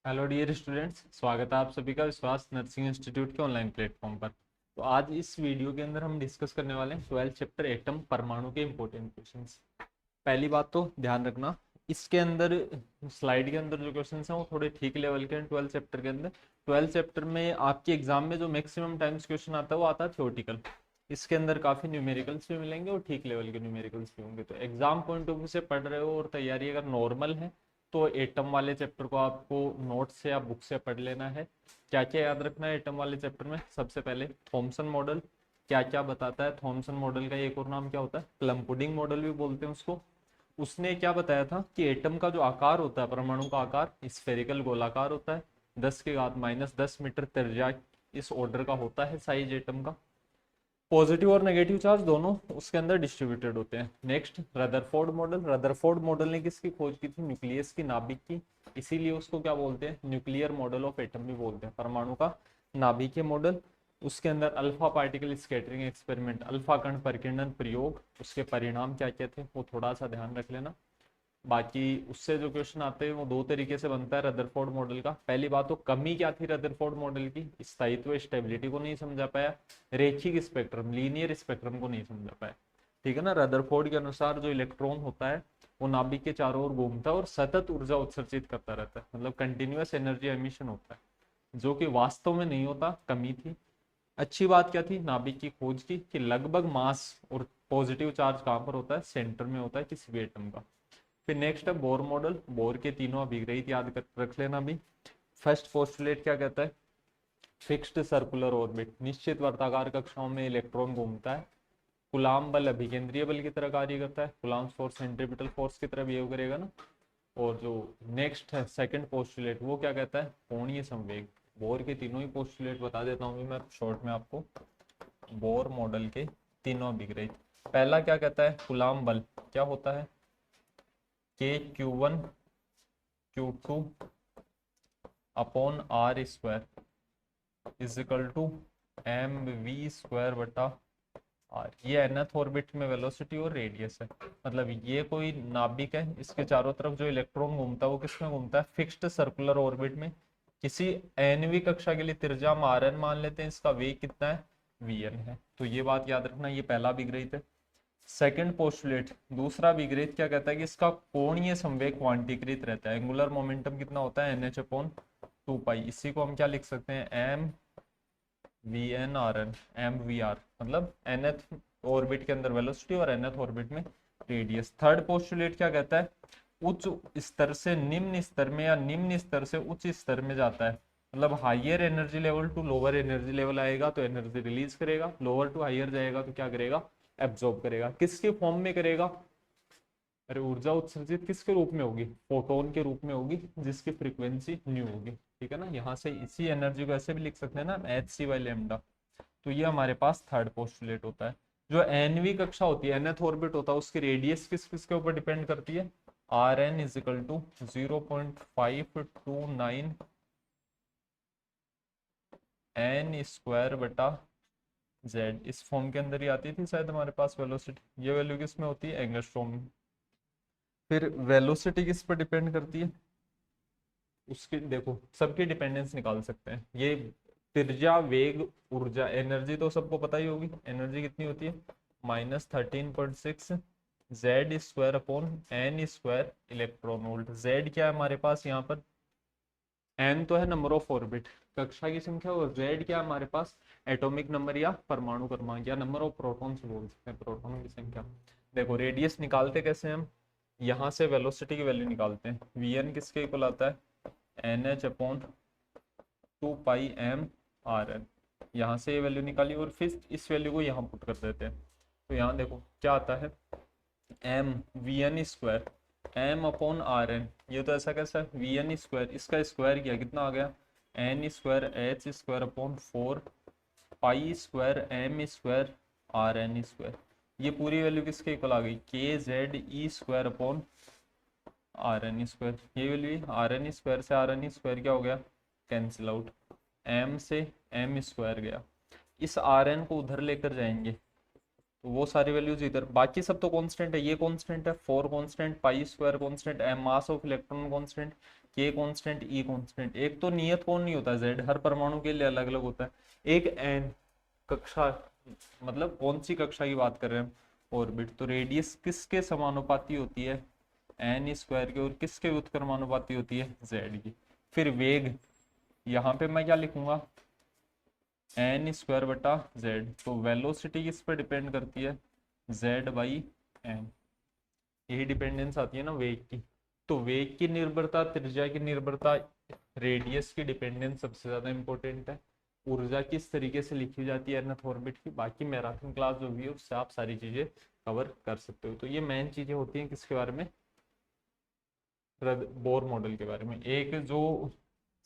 Hello dear students, स्वागत है आप सभी का विश्वास नर्सिंग इंस्टीट्यूट के ऑनलाइन प्लेटफॉर्म पर। तो आज इस वीडियो के अंदर हम डिस्कस करने वाले हैं 12 चैप्टर एटम परमाणु के इंपॉर्टेंट क्वेश्चंस। पहली बात तो ध्यान रखना, इसके अंदर स्लाइड के अंदर जो क्वेश्चंस हैं वो थोड़े ठीक लेवल के हैं। 12 चैप्टर के अंदर 12 चैप्टर में आपके एग्जाम में जो मैक्सिमम टाइम्स क्वेश्चन आता है वो आता है थ्योरेटिकल। इसके अंदर काफी न्यूमेरिकल्स भी मिलेंगे और ठीक लेवल के न्यूमेरिकल्स भी होंगे। तो एग्जाम पॉइंट ऑफ व्यू से पढ़ रहे हो और तैयारी अगर नॉर्मल है तो एटम वाले चैप्टर को आपको नोट से या बुक से पढ़ लेना है। क्या क्या याद रखना है एटम वाले चैप्टर में? सबसे पहले थॉमसन मॉडल क्या क्या बताता है। थॉमसन मॉडल का एक और नाम क्या होता है? प्लम पुडिंग मॉडल भी बोलते हैं उसको। उसने क्या बताया था कि एटम का जो आकार होता है, परमाणु का आकार स्फेरिकल गोलाकार होता है। 10⁻⁻10 मीटर त्रिज्या इस ऑर्डर का होता है साइज एटम का। पॉजिटिव और नेगेटिव चार्ज दोनों उसके अंदर डिस्ट्रीब्यूटेड होते हैं। Next Rutherford model. Rutherford model ने किसकी खोज की थी? न्यूक्लियस की, नाभिक की। इसीलिए उसको क्या बोलते हैं? न्यूक्लियर मॉडल ऑफ एटम भी बोलते हैं, परमाणु का नाभिकीय मॉडल। उसके अंदर alpha particle scattering experiment, alpha कण परिकिरणन प्रयोग, उसके परिणाम क्या क्या थे वो थोड़ा सा ध्यान रख लेना। बाकी उससे जो क्वेश्चन आते हैं वो दो तरीके से बनता है रदरफोर्ड मॉडल का। पहली बात तो कमी क्या थी रदरफोर्ड मॉडल की? स्थायित्व, स्टेबिलिटी को नहीं समझा पाया। रेखिक स्पेक्ट्रम, लीनियर स्पेक्ट्रम को नहीं समझा पाया। ठीक है ना। रदरफोर्ड के अनुसार जो इलेक्ट्रॉन होता है वो नाभिक के चारों ओर घूमता है और सतत ऊर्जा उत्सर्जित करता रहता है, मतलब कंटिन्यूअस एनर्जी एमिशन होता है, जो कि वास्तव में नहीं होता, कमी थी। अच्छी बात क्या थी नाभिक की खोज की? कि लगभग मास और पॉजिटिव चार्ज कहाँ पर होता है? सेंटर में होता है किसी भी एटम का। फिर नेक्स्ट है बोर मॉडल। बोर के तीनों अभिग्रहित याद कर रख लेना भी। फर्स्ट पोस्टुलेट क्या कहता है? फिक्स्ड सर्कुलर ऑर्बिट, निश्चित वर्ताकार कक्षाओं में इलेक्ट्रॉन घूमता है। कूलाम बल अभिकेंद्रीय बल की तरह कार्य करता है, कूलाम फोर्स सेंट्रीपिटल फोर्स की तरह बिहेव करेगा ना। और जो नेक्स्ट है सेकंड पोस्टुलेट, वो क्या कहता है? कोणीय संवेग। बोर के तीनों ही पोस्टुलेट बता देता हूँ मैं शॉर्ट में आपको। बोर मॉडल के तीनों अभिग्रहित। पहला क्या कहता है? कूलाम बल क्या होता है? K Q1 Q2 upon r square is equal to mv² बटा आर। ये nth ऑर्बिट में वेलोसिटी और रेडियस है। मतलब ये कोई नाभिक है, इसके चारों तरफ जो इलेक्ट्रॉन घूमता है वो किसमें घूमता है? फिक्स्ड सर्कुलर ऑर्बिट में। किसी nवीं कक्षा के लिए त्रिज्या हम rn मान लेते हैं, इसका वेग कितना है? vn है। तो ये बात याद रखना, ये पहला विग्रहित है। सेकंड पोस्टुलेट, दूसरा विग्रहित क्या कहता है? कि इसका कोणीय संवेग क्वांटीकृत रहता है। एंगुलर मोमेंटम कितना होता है? NH/2 पाई। इसी को हम क्या लिख सकते हैं? M v n r n, m v r, मतलब nth ऑर्बिट के अंदर वेलोसिटी और nth ऑर्बिट में रेडियस। थर्ड पोस्टुलेट क्या कहता है? उच्च स्तर से निम्न स्तर में या निम्न स्तर से उच्च स्तर में जाता है। मतलब higher energy level to lower energy level आएगा तो एनर्जी रिलीज करेगा, लोअर टू हाइयर जाएगा तो क्या करेगा? एब्जॉर्ब करेगा। किसके फॉर्म में करेगा? अरे ऊर्जा उत्सर्जित किसके रूप में होगी? फोटोन के रूप में होगी, जिसकी फ्रीक्वेंसी न्यू होगी। ठीक है ना। यहाँ से इसी एनर्जी को ऐसे भी लिख सकते हैं ना, hc/λ। तो ये हमारे पास थर्ड पोस्टुलेट होता है। जो nवीं कक्षा होती है, nth ऑर्बिट होता है, उसकी रेडियस किस किसके ऊपर डिपेंड करती है? Rn is equal to 0.529 n square बटा z। इस फॉर्म के अंदर ही आती थी शायद हमारे पास वेलोसिटी। ये वैल्यू किस में होती है? एंगस्ट्रॉम में। फिर वेलोसिटी किस पर डिपेंड करती है? उसकी देखो, सबकी डिपेंडेंस निकाल सकते हैं। ये त्रिज्या, वेग, ऊर्जा, एनर्जी तो सबको पता ही होगी। एनर्जी कितनी होती है? -13.6 Z square upon N square electron volt. Z क्या है हमारे पास यहाँ पर? एन तो है नंबर ऑफ ऑर्बिट, कक्षा की संख्या। और जेड क्या है हमारे पास? एटॉमिक नंबर या परमाणु क्रमांक, या नंबर ऑफ प्रोटॉन्स बोल सकते हैं, प्रोटॉनों की संख्या। देखो रेडियस निकालते कैसे हम? यहाँ से वेलोसिटी की वैल्यू निकालते हैं। वी एन किसके इक्वल आता है? NH/2 पाई m r n। यहाँ से ये वैल्यू निकाली और फिर इस वैल्यू को यहाँ पुट कर देते हैं। तो यहाँ देखो क्या आता है? m vn², m/r n। ये तो ऐसा कैसा है? vn², इसका स्क्वायर किया कितना आ गया? n²h² अपॉन 4 पाई² m² ये पूरी वैल्यू किसके इक्वल आ गई? kze²/rn²। ये वैल्यू rn² से rn² क्या हो गया? Cancel out. m से m² गया। इस rn को उधर लेकर जाएंगे तो वो सारी वैल्यूज इधर। बाकी सब तो कांस्टेंट है। ये कांस्टेंट है, 4 constant, pi constant, m mass of electron constant. K constant, e constant. एक तो नियत कोण नहीं होता जेड, हर परमाणु के लिए अलग अलग होता है। एक एन कक्षा, मतलब कौन सी कक्षा की बात कर रहे हैं हम, ऑर्बिट। तो रेडियस किसके समानुपाती होती है, एन स्क्वायर के, और किसके व्युत्क्रमानुपाती होती है, जेड की। फिर वेग, यहाँ पे मैं क्या लिखूंगा, एन स्क्वायर बटा जेड। तो वेलोसिटी किस पे डिपेंड करती है, जेड बाई एन। यही डिपेंडेंस आती है ना वेग की। तो वेग की निर्भरता, त्रिज्या की निर्भरता, रेडियस की डिपेंडेंस सबसे ज्यादा इंपॉर्टेंट है। ऊर्जा किस तरीके से लिखी जाती है एनथ ऑर्बिट की, बाकी मैराथन क्लास जो भी है उससे आप सारी चीजें कवर कर सकते हो। तो ये मेन चीजें होती हैं किसके बारे में, बोर मॉडल के बारे में। एक जो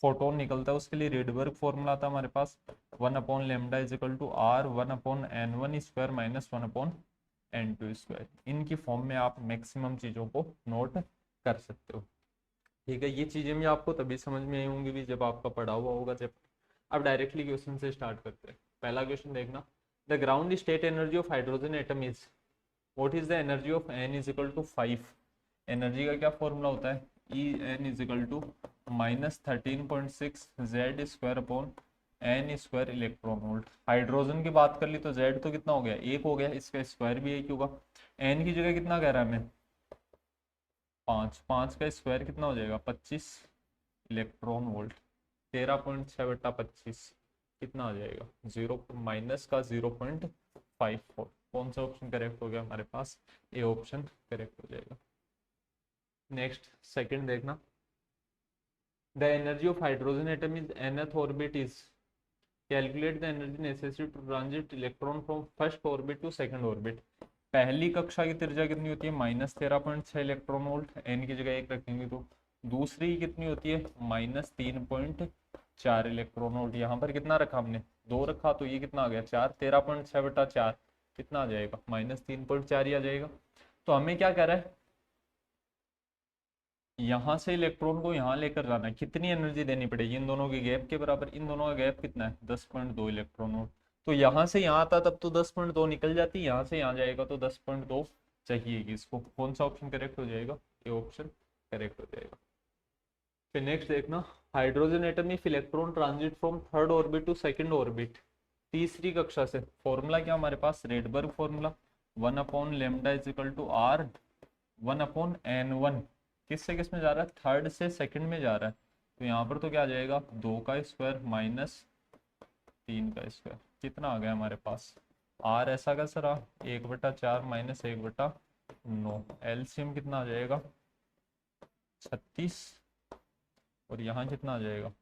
फोटोन निकलता है उसके लिए रेडबर्ग फॉर्मूला था हमारे पास, 1/λ is equal to R 1/n1 square minus 1/n2 square. इनकी फॉर्म में आप मैक्सिमम चीजों को नोट कर सकते हो। ठीक है, ये चीजें भी आपको तभी समझ में आई होंगी भी जब आपका पढ़ा हुआ होगा जब। अब डायरेक्टली क्वेश्चन से स्टार्ट करते हैं। पहला क्वेश्चन देखना, the ground state energy of hydrogen atom is, what is the energy of n is equal to 5। Energy का क्या फॉर्मूला होता है, E n is equal to -13.6 Z square upon N square electron volt. Hydrogen की बात कर ली तो Z तो कितना हो गया, एक हो गया, इसका स्क्वायर भी एक होगा। एन की जगह कितना कह रहा है हमें, 5, 5 का स्क्वायर कितना हो जाएगा, 25 इलेक्ट्रॉन वोल्ट। 13.6/25 कितना आ जाएगा, जीरो माइनस का 0.54। कौन सा ऑप्शन करेक्ट हो गया हमारे पास, ए ऑप्शन करेक्ट हो जाएगा। नेक्स्ट सेकंड देखना, the energy of hydrogen atom is nth orbit is, calculate the energy necessary to transit electron from first orbit to second orbit. पहली कक्षा की त्रिज्या कितनी होती है, -13.6 इलेक्ट्रॉन वोल्ट, एन की जगह एक रखेंगे तो। दूसरी कितनी होती है, -3.4 इलेक्ट्रॉन वोल्ट। यहाँ पर कितना रखा हमने, 2 रखा, तो ये कितना आ गया 4, 13.6/4 कितना आ जाएगा, -3.4 ही आ जाएगा। तो हमें क्या कह रहा है, यहां से इलेक्ट्रॉन को यहां लेकर जाना है, कितनी एनर्जी देनी पड़ेगी, इन दोनों के गैप के बराबर। इन दोनों का गैप कितना है, 10.2 इलेक्ट्रॉन वोल्ट। तो यहां से यहां आता तब तो 10.2 निकल जाती, यहां से यहां जाएगा तो 10.2 चाहिए। इसको कौन सा ऑप्शन करेक्ट हो जाएगा, ये ऑप्शन करेक्ट हो जाएगा। फिर नेक्स्ट देखना, hydrogen atom if electron transit from third orbit to second orbit, तीसरी कक्षा से। फॉर्मूला क्या हमारे पास, Rydberg formula, 1/λ is equal to R 1/n1। किस से किस में जा रहा है, थर्ड से सेकंड में जा रहा है। तो यहाँ पर तो क्या आ जाएगा, 2 का स्क्वायर माइनस 3 का स्क्वायर, कितना आ गया हमारे पास, आर ऐसा कैसा रहा, 1/4 माइनस 1/9। एलसीएम कितना आ जाएगा, 36, और यहाँ कितना आ जाएगा,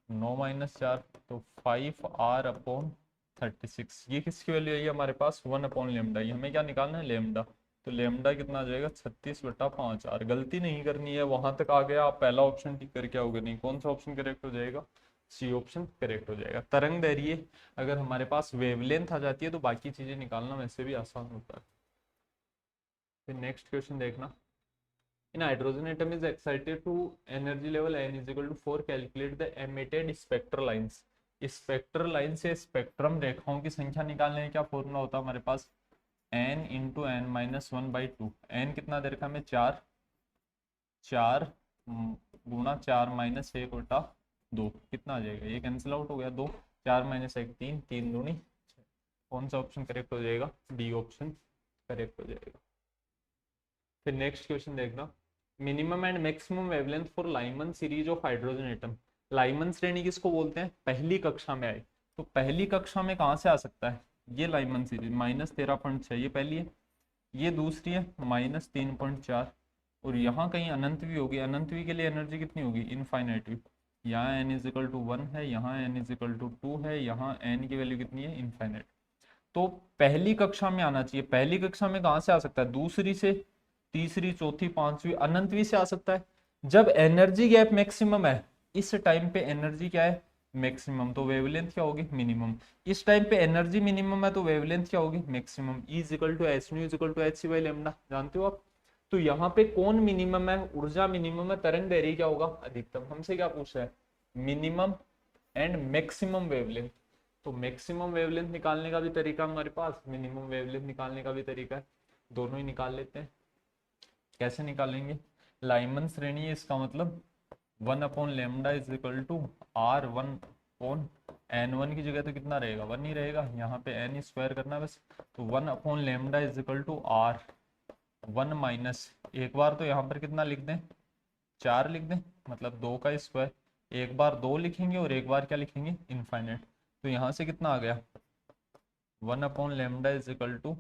9 - 4, तो 5r/36। ये किसकी वैल्यू आई हमारे पास, 1/λ। ये हमें क्या निकालना है, लेमडा। तो लेमडा कितना आ जाएगा, 36/5r। गलती नहीं करनी है, वहां तक आ गया आप पहला ऑप्शन टिक करके आओगे नहीं। कौन सा ऑप्शन करेक्ट हो जाएगा, सी ऑप्शन करेक्ट हो जाएगा। तरंग दैर्घ्य अगर हमारे पास वेवलेंथ आ जाती है तो बाकी चीजें निकालना वैसे भी आसान होता है। फिर नेक्स्ट क्वेश्चन देखना, in hydrogen atom is excited to energy level n is equal to 4, calculate the emitted spectral lines। Spectral line से स्पेक्ट्रम रेखाओं की संख्या निकालने का क्या फॉर्मूला होता है हमारे पास, n into n minus 1/2। n कितना दे रखा है हमें, 4, 4 गुणा 4 माइनस 1/2 कितना आ जाएगा, ये कैंसिल आउट हो गया, 2, 4 माइनस 1 3, 3 दूनी 6। कौन सा ऑप्शन करेक्ट हो जाएगा, डी ऑप्शन करेक्ट हो जाएगा। फिर नेक्स्ट क्वेश्चन देखना, minimum and maximum wavelength for Lyman series of hydrogen atom. Lyman श्रेणी किसको बोलते हैं, पहली कक्षा में आए। तो पहली कक्षा में कहाँ से आ सकता है, ये लाइमन सीरीज -13.6 ये पहली है, ये दूसरी है -3.4, और यहाँ कहीं अनंत भी होगी। अनंत भी के लिए एनर्जी कितनी होगी, इनफाइनाइट भी। यहाँ n इज इक्वल टू 1 है, यहाँ n इज इक्वल टू 2 है, यहाँ n की वैल्यू कितनी है, इनफाइनाइट। तो पहली कक्षा में आना चाहिए। पहली कक्षा में कहाँ से आ सकता है, दूसरी से, तीसरी, चौथी, पांचवी, अनंतवी से आ सकता है। जब एनर्जी गैप मैक्सिमम है, इस टाइम पे एनर्जी क्या है, मैक्सिमम, तो वेवलेंथ क्या होगी, मिनिमम। इस टाइम पे एनर्जी मिनिमम है तो वेवलेंथ क्या होगी, maximum. E is equal to H nu is equal to H C by lambda, जानते हो आप। तो यहाँ पे कौन मिनिमम है, ऊर्जा मिनिमम है, तरंग दैर्घ्य क्या होगा, अधिकतम। हमसे क्या पूछ रहा है, मिनिमम एंड मैक्सिमम वेवलेंथ। तो मैक्सिमम वेवलेंथ निकालने का भी तरीका हमारे पास, मिनिमम वेवलेंथ निकालने का भी तरीका है, दोनों ही निकाल लेते हैं। कैसे निकालेंगे, लाइमन श्रेणी है, इसका मतलब 1 upon lambda is equal to R1 upon N1 की जगह तो कितना रहेगा, 1 ही रहेगा, यहाँ पे N स्क्वायर करना है बस। तो 1 upon lambda is equal to R1 minus, एक बार तो यहाँ पर कितना लिख दें, 4 लिख दें, मतलब 2 का स्क्वायर। एक बार 2 लिखेंगे और एक बार क्या लिखेंगे, इनफाइनाइट। तो यहाँ से कितना आ गया, 1 upon lambda is equal to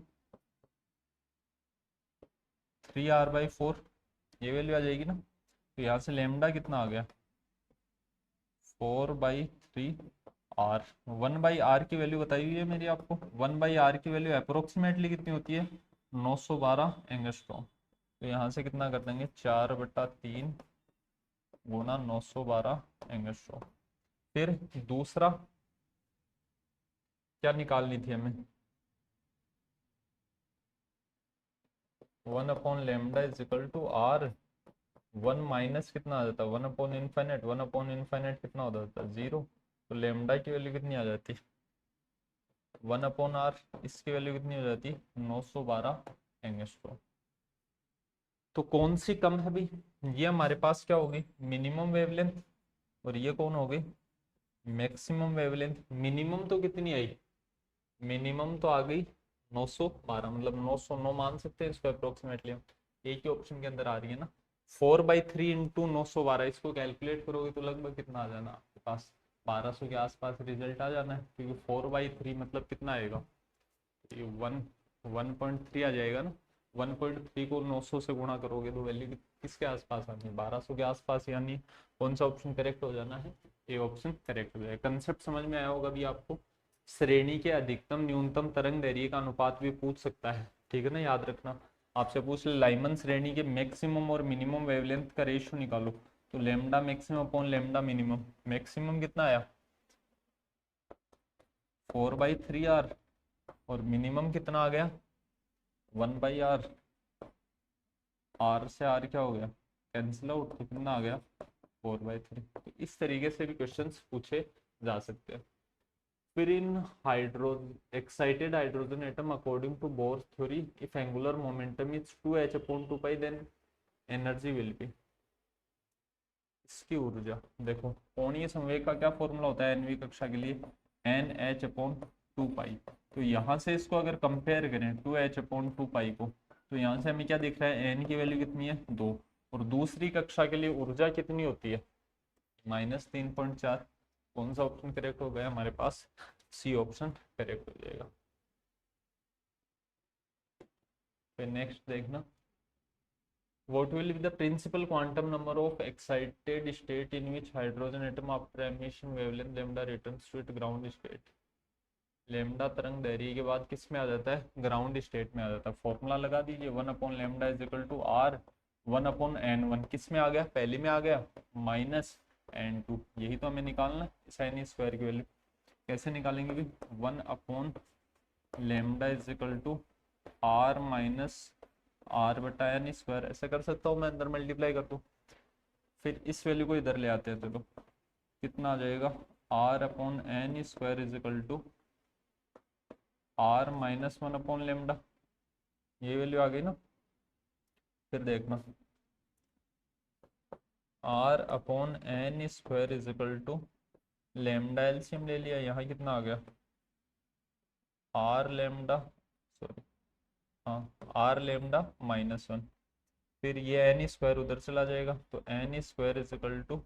3R/4, ये वैल्यू आ जाएगी ना। तो यहाँ से लेमडा कितना आ गया, 4/3R। 1/R की वैल्यू बताई हुई है मेरी आपको, 1/R की वैल्यू अप्रोक्सीमेटली कितनी होती है, 912 एंगस्ट्रॉम। तो यहाँ से कितना कर देंगे, 4/3 गुना 912 एंगस्ट्रॉम। फिर दूसरा क्या निकालनी थी हमें, 1 upon lambda is equal to R, 1 minus कितना आ जाता है, 1 अपॉन इनफाइनाइट, 1 अपॉन इनफाइनाइट कितना हो जाता है, 0। तो लेमडा की वैल्यू कितनी आ जाती है, 1 अपॉन R, इसकी वैल्यू कितनी हो जाती है, 912 एंगस्ट्रॉम। तो कौन सी कम है भाई, ये हमारे पास क्या होगी, मिनिमम वेवलेंथ, और ये कौन हो गई, मैक्सिमम वेवलेंथ। मिनिमम तो कितनी आई, मिनिमम तो आ गई 912, मतलब 909 मान सकते हैं इसको अप्रोक्सीमेटली हम, एक ही ऑप्शन के अंदर आ रही है ना। 4/3 इंटू 912, इसको कैलकुलेट करोगे तो लगभग कितना आ जाना आपके पास, 1200 के आसपास रिजल्ट आ जाना है, क्योंकि 4/3 मतलब कितना आएगा, ये 1.3 आ जाएगा ना। 1.3 को 900 से गुणा करोगे तो वैल्यू किसके आसपास आनी है, 1200 के आसपास, यानी कौन सा ऑप्शन करेक्ट हो जाना है, ये ऑप्शन करेक्ट हो जाएगा। कंसेप्ट समझ में आया होगा भी आपको। श्रेणी के अधिकतम न्यूनतम तरंग दैर्ध्य का अनुपात भी पूछ सकता है, ठीक है ना, याद रखना। आपसे पूछ ले लाइमन श्रेणी के मैक्सिमम और मिनिमम वेवलेंथ का रेशियो निकालो, तो lambda maximum upon lambda minimum, maximum कितना आया 4/3R, और मिनिमम कितना आ गया 1/R। R से R क्या हो गया, कैंसिल आउट, तो कितना आ गया 4/3। तो इस तरीके से भी क्वेश्चंस पूछे जा सकते हैं। फिर इन excited hydrogen atom according to Bohr's theory, if angular momentum is 2h/2π then energy will be, इसकी ऊर्जा देखो, कोणीय संवेग का क्या फॉर्मूला होता है एनवी कक्षा के लिए, NH/2π। तो यहाँ से इसको अगर कंपेयर करें 2h/2π को, तो यहाँ से हमें क्या दिख रहा है, n की वैल्यू कितनी है 2, और दूसरी कक्षा के लिए ऊर्जा कितनी होती है -3.4। कौन सा ऑप्शन करेक्ट हो गया हमारे पास, सी ऑप्शन करेक्ट हो जाएगा। फिर नेक्स्ट देखना, what will be the principal quantum number of excited state in which hydrogen atom after emission wavelength lambda returns to its ground state। Lambda तरंग दैर्ध्य के बाद किस में आ जाता है, ग्राउंड स्टेट में आ जाता है। फॉर्मूला लगा दीजिए, 1 upon lambda is equal to R 1 upon N1, किस में आ गया, पहले में आ गया -N2, यही तो हमें निकालना है साइन स्क्वायर की वैल्यू। कैसे निकालेंगे भी, 1 upon lambda is equal to R minus R/N square, ऐसा कर सकता हूँ मैं, अंदर मल्टीप्लाई कर दूँ। फिर इस वैल्यू को इधर ले आते हैं, तो कितना आ जाएगा, R/N square is equal to R -1 upon lambda, ये वैल्यू आ गई ना। फिर देखना R/N square is equal to lambda, LCM ले लिया, यहाँ कितना आ गया R लेमडा, सॉरी हाँ R लेमडा -1। फिर ये एन स्क्वायर उधर चला जाएगा, तो N square is equal to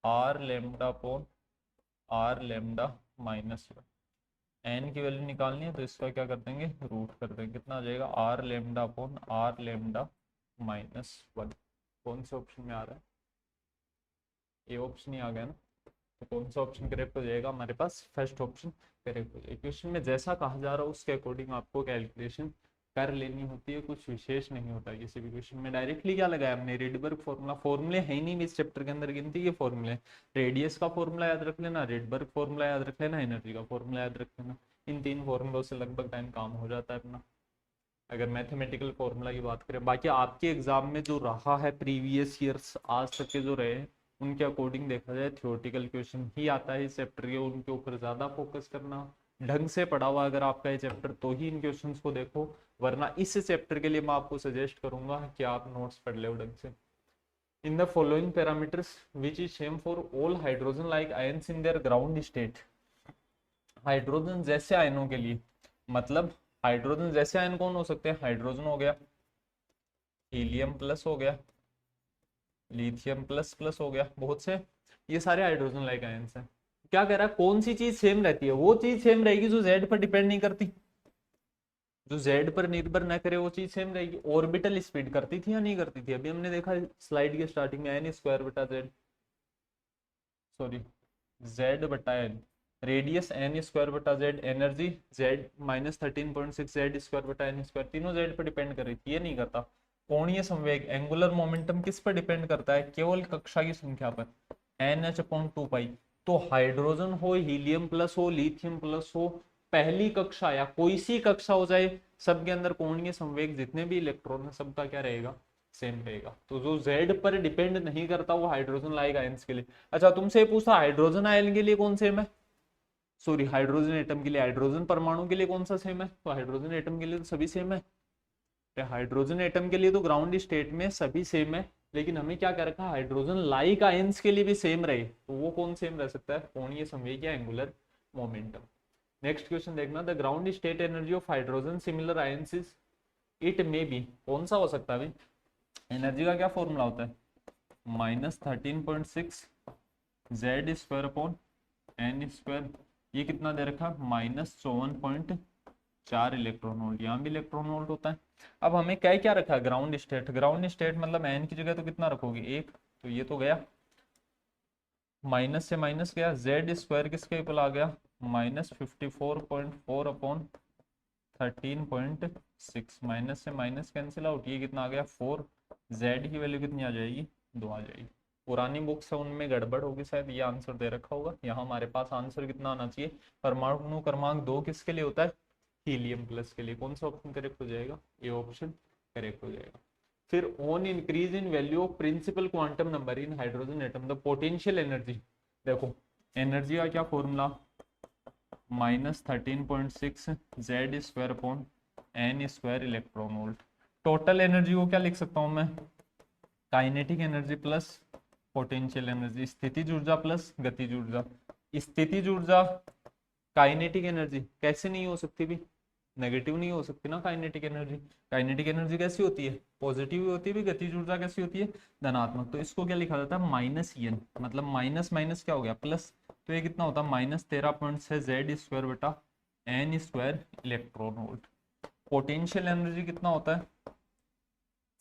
R lambda upon R lambda -1। N की वैल्यू निकालनी है तो इसका क्या कर देंगे, रूट कर देंगे, कितना आ जाएगा R lambda upon R lambda -1। कौन से ऑप्शन में आ रहा है, ये ऑप्शन ही आ गया ना। तो कौन सा ऑप्शन करेक्ट हो जाएगा हमारे पास, फर्स्ट ऑप्शन करेक्ट हो जाएगा। क्वेश्चन में जैसा कहा जा रहा है उसके अकॉर्डिंग आपको कैलकुलेशन कर लेनी होती है, कुछ विशेष नहीं होता किसी भी क्वेश्चन में। डायरेक्टली क्या लगाया हमने, रेडबर्ग फॉर्मूला, फॉर्मूले है ही नहीं इस चैप्टर के अंदर, गिनती के फॉर्मूले, रेडियस का फॉर्मूला याद रख लेना, रेडबर्ग फॉर्मूला याद रख लेना, एनर्जी का फॉर्मूला याद रख लेना। इन 3 फॉर्मूलों से लगभग टाइम काम हो जाता है अपना, अगर मैथमेटिकल फॉर्मूला की बात करें। बाकी आपके एग्जाम में जो रहा है प्रीवियस ईयर्स आज तक के जो रहे हैं, उनके अकॉर्डिंग देखा जाए थियोरेटिकल क्वेश्चन ही आता है इस चैप्टर के, उनके ऊपर ज़्यादा फोकस करना, ढंग से पढ़ा हुआ अगर आपका ये चैप्टर तो ही इन क्वेश्चंस को देखो, वरना इस चैप्टर के लिए मैं आपको सजेस्ट करूंगा कि आप नोट्स पढ़ ले ढंग से। In the following parameters which is same for all hydrogen like ions in their ground state. Hydrogen जैसे आयनों के लिए, मतलब हाइड्रोजन जैसे आयन कौन हो सकते हैं? हाइड्रोजन हो गया, हीलियम प्लस हो गया, लिथियम प्लस प्लस हो गया, बहुत से, ये सारे हाइड्रोजन लाइक आयंस हैं। क्या कह रहा है, कौन सी चीज सेम रहती है? वो चीज सेम रहेगी जो जेड पर डिपेंड नहीं करती, जो जेड पर निर्भर न करे वो चीज सेम रहेगी। ऑर्बिटल स्पीड करती थी या नहीं करती थी? अभी हमने देखा स्लाइड के स्टार्टिंग में, एन स्क्वायर बटा जेड, सॉरी जेड बटा एन, रेडियस एन स्क्वायर बटा Z, energy Z -13.6 Z square बटा एन स्क्वायर, तीनों जेड पर डिपेंड कर रही थी। ये नहीं करता। कोणीय संवेग एंगुलर मोमेंटम किस पर डिपेंड करता है? केवल कक्षा की संख्या पर, NH/2 पाई। तो हाइड्रोजन हो, हीलियम प्लस हो, लिथियम प्लस हो, पहली कक्षा या कोई सी कक्षा हो जाए, सबके अंदर कोणीय संवेग जितने भी इलेक्ट्रॉन है सबका क्या रहेगा? सेम रहेगा। तो जो जेड पर डिपेंड नहीं करता वो हाइड्रोजन लाइक आयंस के लिए। अच्छा, तुमसे पूछा हाइड्रोजन आयन के लिए कौन सेम है, सॉरी हाइड्रोजन एटम के लिए, हाइड्रोजन परमाणु के लिए कौन सा सेम है? तो हाइड्रोजन एटम के लिए तो सभी सेम है। हाइड्रोजन एटम के लिए तो ग्राउंड स्टेट में सभी सेम है, लेकिन हमें क्या कर रखा है, हाइड्रोजन लाइक आयंस के लिए भी सेम रहे। तो वो कौन सेम रह सकता है? कोणीय संवेग या एंगुलर मोमेंटम। नेक्स्ट क्वेश्चन देखना, the ground state energy of hydrogen similar ions is, it may be, कौन सा हो सकता है भाई? एनर्जी का क्या फॉर्मूला होता है? -13.6 Z square upon N square, ये कितना दे रखा? -54.4 इलेक्ट्रॉन वोल्ट, यहाँ भी इलेक्ट्रॉन वोल्ट होता है। अब हमें क्या क्या रखा है? ग्राउंड स्टेट, ग्राउंड स्टेट मतलब एन की जगह तो कितना रखोगे? 1, तो ये तो गया, माइनस से माइनस गया, जेड स्क्वायर किसके इक्वल आ गया? -54.4 अपॉन 13.6, माइनस से माइनस कैंसिल आउट, ये कितना आ गया? 4, जेड की वैल्यू कितनी आ जाएगी? 2 आ जाएगी। पुरानी बुक्स है उनमें गड़बड़ होगी शायद, ये आंसर दे रखा होगा। यहाँ हमारे पास आंसर कितना आना चाहिए? परमाणु क्रमांक 2 किसके लिए होता है? हीलियम प्लस के लिए। कौन सा ऑप्शन करेक्ट हो जाएगा? ये ऑप्शन करेक्ट हो जाएगा। फिर on increase in value of principal quantum number in hydrogen atom the potential energy, देखो एनर्जी का क्या formula? -13.6 Z square upon N square electron volt. Total energy को क्या लिख सकता हूं मैं? Kinetic energy plus potential energy, स्थितिज ऊर्जा प्लस गतिज ऊर्जा। स्थितिज ऊर्जा काइनेटिक एनर्जी कैसे नहीं हो सकती भी? नेगेटिव नहीं हो सकती ना काइनेटिक एनर्जी। काइनेटिक एनर्जी कैसी होती है? पॉजिटिव होती है। गतिज ऊर्जा कैसी होती है? धनात्मक। तो इसको क्या लिखा जाता है? -en, मतलब माइनस माइनस क्या हो गया? प्लस। तो ये कितना होता है? -13.6 जेड स्क्वायर बटा N square electron volt. Potential energy कितना होता है?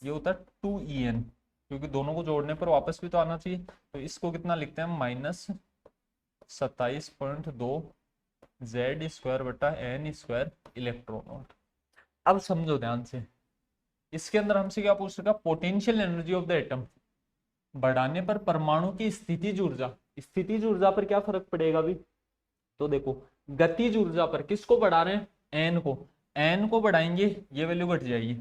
ये होता है 2En, क्योंकि दोनों को जोड़ने पर वापस भी तो आना चाहिए। तो इसको कितना लिखते हैं? -27.2 जेड स्क्वायर बटा एन स्क्वायर इलेक्ट्रॉन वोल्ट। अब समझो ध्यान से, इसके अंदर हमसे क्या पूछ रखा? Potential energy of the atom बढ़ाने पर परमाणु की स्थितिज ऊर्जा, स्थितिज ऊर्जा पर क्या फर्क पड़ेगा भी? तो देखो गतिज ऊर्जा पर किसको बढ़ा रहे हैं? एन को। एन को बढ़ाएंगे ये वैल्यू घट जाएगी,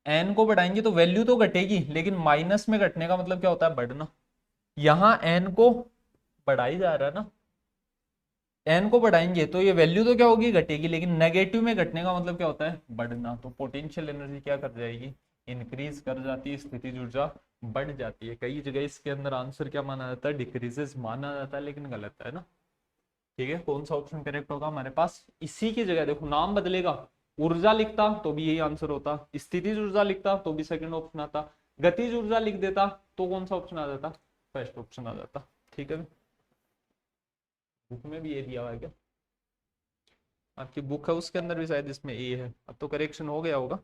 एन को बढ़ाएंगे तो वैल्यू तो घटेगी, लेकिन माइनस में घटने का मतलब क्या होता है? बढ़ना। यहां एन को बढ़ाई जा रहा है ना, एन को बढ़ाएंगे तो ये वैल्यू तो क्या होगी? घटेगी, लेकिन नेगेटिव में घटने का मतलब क्या होता है? बढ़ना। तो पोटेंशियल एनर्जी क्या कर जाएगी? इंक्रीज कर जाती है, स्थितिज ऊर्जा बढ़ जाती है। कई जगह इसके अंदर आंसर क्या माना जाता है? डिक्रीजेस माना जाता है, लेकिन गलत है ना। ठीक है, कौन सा ऑप्शन करेक्ट होगा हमारे पास? इसी की जगह देखो नाम बदलेगा, ऊर्जा लिखता तो भी यही आंसर होता, स्थितिज ऊर्जा लिखता तो भी सेकंड ऑप्शन आता, गतिज ऊर्जा लिख देता तो कौन सा ऑप्शन आ जाता? फर्स्ट ऑप्शन आ जाता। ठीक है, बुक में भी ये दिया हुआ है क्या? आपकी बुक है उसके अंदर भी शायद इसमें ए है। अब तो करेक्शन हो गया होगा,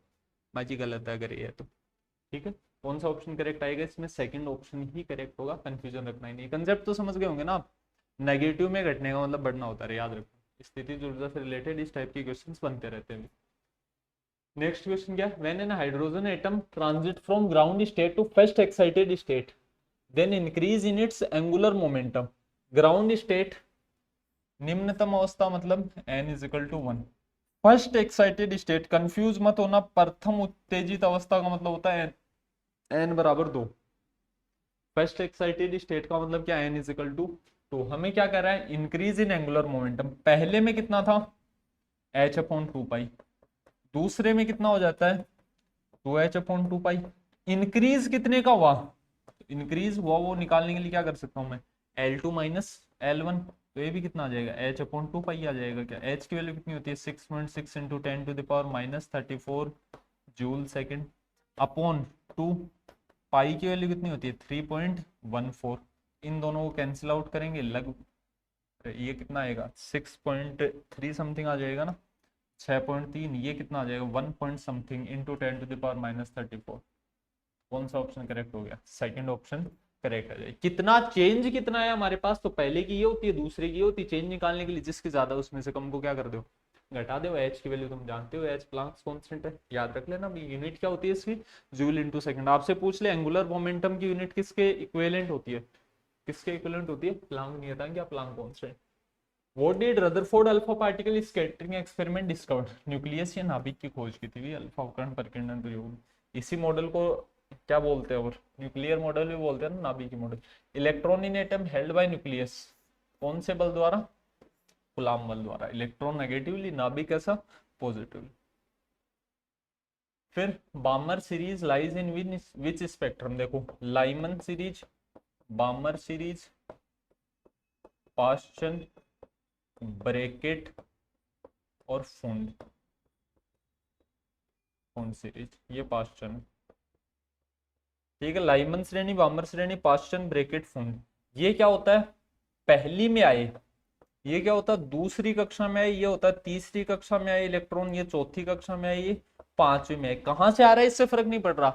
बाकी गलत है अगर ये है तो। ठीक है, कौन सा ऑप्शन करेक्ट आएगा इसमें? सेकंड ऑप्शन ही करेक्ट होगा, कंफ्यूजन रखना ही नहीं। कंसेप्ट तो समझ गए होंगे ना आप? नेगेटिव में घटने का मतलब बढ़ना होता है, याद रखो। स्थितिज ऊर्जा से रिलेटेड इस टाइप के क्वेश्चंस बनते रहते हैं। नेक्स्ट क्वेश्चन क्या है? When an hydrogen atom transit from ground state to first excited state then increase in its angular momentum. Ground state निम्नतम अवस्था मतलब n=1। First excited state, confuse मत होना, प्रथम उत्तेजित अवस्था का मतलब होता है n=2। फर्स्ट एक्साइटेड स्टेट का मतलब क्या? n=2। हमें क्या कर रहा है? Increase in angular momentum. पहले में कितना था? h/2 पाई। दूसरे में कितना हो जाता है? 2h/2 पाई। इंक्रीज कितने का हुआ? इंक्रीज हुआ वो निकालने के लिए क्या कर सकता हूँ मैं, L2 माइनस L1, तो ये भी कितना आ जाएगा, H/2 पाई आ जाएगा। क्या H की वैल्यू कितनी होती है, 6.6 इंटू 10⁻⁻34 जूल सेकेंड अपॉन 2, पाई की वैल्यू कितनी होती है 3.14। इन दोनों को कैंसिल आउट करेंगे, लग ये कितना आएगा 6.3 समथिंग आ जाएगा ना, 6.3, ये कितना आ जाएगा 1 पॉइंट समथिंग इंटू 10⁻34। कौन सा ऑप्शन करेक्ट हो गया, सेकंड ऑप्शन करेक्ट आ जाए। कितना चेंज कितना है हमारे पास, तो पहले की ये होती है दूसरे की ये होती है, चेंज निकालने के लिए जिसकी ज्यादा उसमें से कम को क्या कर दो, घटा दो। एच की वैल्यू तुम जानते हो, एच प्लांक्स कांस्टेंट है, याद रख लेना। यूनिट क्या होती है इसकी, जूल इनटू सेकंड। आपसे पूछ ले एंगुलर मोमेंटम की यूनिट किसके इक्विवेलेंट होती है, किसके इक्विवेलेंट होती है, प्लांक नियतांक या Planck constant. What did Rutherford alpha particle scattering experiment discovered, nucleus या नाभिक की खोज की थी अल्फा उपकरण परिकिरण प्रयोग। इसी मॉडल को क्या बोलते हैं, और न्यूक्लियर मॉडल भी बोलते हैं ना, नाभिक model. Electron in atom held by nucleus, कौन से बल द्वारा, कूलॉम बल द्वारा। इलेक्ट्रॉन नेगेटिवली, नाभिक ऐसा पॉजिटिवली। फिर Balmer series lies in which spectrum, देखो Lyman series, Balmer series, Paschen, Bracket और फुंड, फुंड सीरीज, ये पाश्चन। ठीक है, लाइमन श्रेणी, बामर श्रेणी, पाश्चन, ब्रैकेट, फुंड। ये क्या होता है, पहली में आए, ये क्या होता है दूसरी कक्षा में आए, ये होता है तीसरी कक्षा में आए इलेक्ट्रॉन, ये चौथी कक्षा में आए, ये पांचवी में आए। कहां से आ रहा है इससे फर्क नहीं पड़ रहा।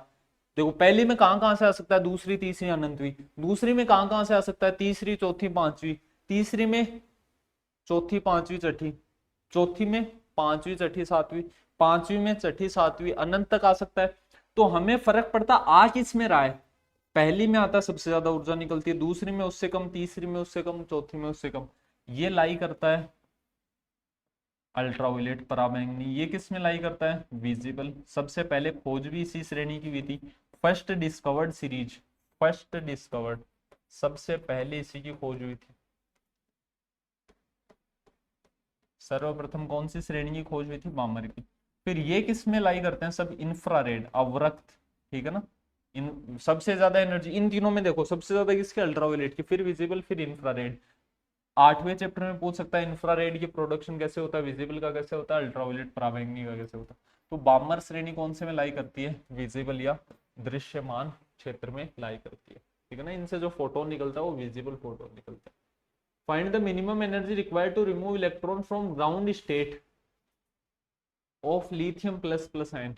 देखो पहली में कहां कहां से आ सकता है, दूसरी तीसरी अनंतवी, दूसरी में कहां कहां से आ सकता है, तीसरी चौथी पांचवी, तीसरी में चौथी पांचवी छठी, चौथी में पांचवी छठी सातवीं, पांचवी में छठी सातवीं, अनंत तक आ सकता है। तो हमें फर्क पड़ता आ किस में रहा है, पहली में आता है सबसे ज्यादा ऊर्जा निकलती है, दूसरी में उससे कम, तीसरी में उससे कम, चौथी में उससे कम। ये लाई करता है अल्ट्रावायलेट पराबैंगनी, ये किस में लाई करता है, विजिबल। सबसे पहले खोज भी इसी श्रेणी की हुई थी, first discovered series, first discovered, सबसे पहले इसी की खोज हुई थी। सर्वप्रथम कौन सी श्रेणी की खोज हुई थी, बामर की। फिर ये किस में लाई करते हैं, सब इंफ्रारेड, अवरक्त, ठीक है ना। इन सबसे ज्यादा एनर्जी इन तीनों में देखो, सबसे ज्यादा किसके, अल्ट्रावायलेट की, फिर विजिबल, फिर इंफ्रारेड। आठवें चैप्टर में पूछ सकता है इंफ्रारेड की प्रोडक्शन कैसे होता है, विजिबल का कैसे होता है, अल्ट्रावायलेट पराबैंगनी का कैसे होता है। तो बामर श्रेणी कौन से में लाई करती है, विजिबल या दृश्यमान क्षेत्र में लाई करती है, ठीक है ना। इनसे जो फोटोन निकलता है वो विजिबल फोटोन निकलता है। Find the minimum energy required to remove electron from ground state of lithium plus plus ion.